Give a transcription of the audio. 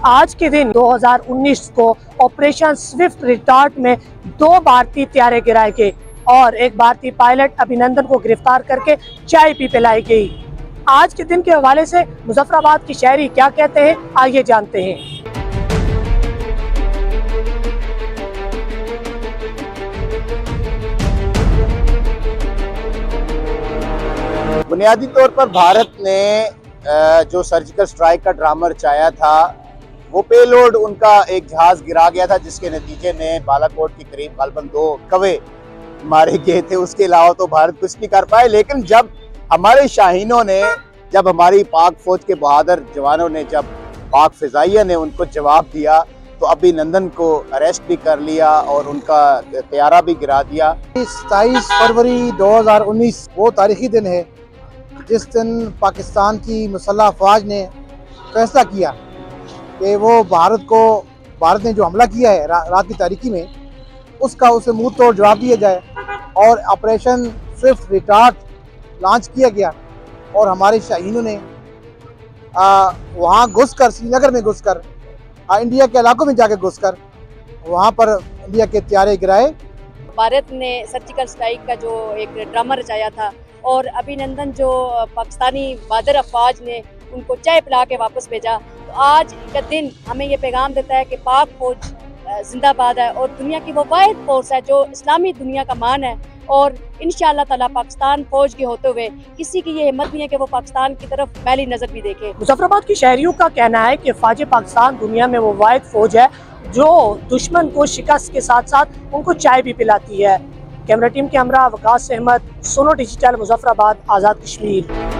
आज के दिन 2019 को ऑपरेशन स्विफ्ट रिटार्ट में 2 भारतीय त्यारे गिराए गए और एक भारतीय पायलट अभिनंदन को गिरफ्तार करके चाय भी पिलाई गई। आज के दिन के हवाले से मुजफ्फराबाद की शहरी क्या कहते हैं, आइए जानते हैं। बुनियादी तौर पर भारत ने जो सर्जिकल स्ट्राइक का ड्रामा रचाया था, वो पेलोड उनका एक जहाज गिरा गया था, जिसके नतीजे में बालाकोट के करीब गालबन 2 कौवे मारे गए थे। उसके अलावा तो भारत कुछ नहीं कर पाए। लेकिन जब हमारे शाहीनों ने, जब हमारी पाक फौज के बहादुर जवानों ने, जब पाक फिजाइया ने उनको जवाब दिया, तो अभिनंदन को अरेस्ट भी कर लिया और उनका तैयारा भी गिरा दिया। 27 फरवरी 2019 वो तारीखी दिन है जिस दिन पाकिस्तान की मुसल्लह अफवाज ने फैसला किया कि वो भारत ने जो हमला किया है रात की तारीकी में, उसका उसे मुंह तोड़ जवाब दिया जाए और ऑपरेशन स्विफ्ट रिटार्ट लॉन्च किया गया। और हमारे शाहीनों ने वहाँ घुसकर, श्रीनगर में घुसकर, इंडिया के इलाकों में जाकर घुसकर वहाँ पर इंडिया के त्यारे गिराए। भारत ने सर्जिकल स्ट्राइक का जो एक ड्रामा रचाया था और अभिनंदन जो पाकिस्तानी बहादुर अफवाज ने उनको चाय पिला के वापस भेजा, तो आज का दिन हमें ये पैगाम देता है कि पाक फौज जिंदाबाद है और दुनिया की वो वाहिद फोर्स है जो इस्लामी दुनिया का मान है। और इंशाअल्लाह ताला पाकिस्तान फौज के होते हुए किसी की ये हिम्मत नहीं है कि वो पाकिस्तान की तरफ मैली नजर भी देखे। मुजफ्फराबाद की शहरियों का कहना है कि फौज पाकिस्तान दुनिया में वो वाहिद फौज है जो दुश्मन को शिकस्त के साथ साथ उनको चाय भी पिलाती है। कैमरा टीम के हमरा वकास अहमद, सोनो डिजिटल, मुजफ्फराबाद, आज़ाद कश्मीर।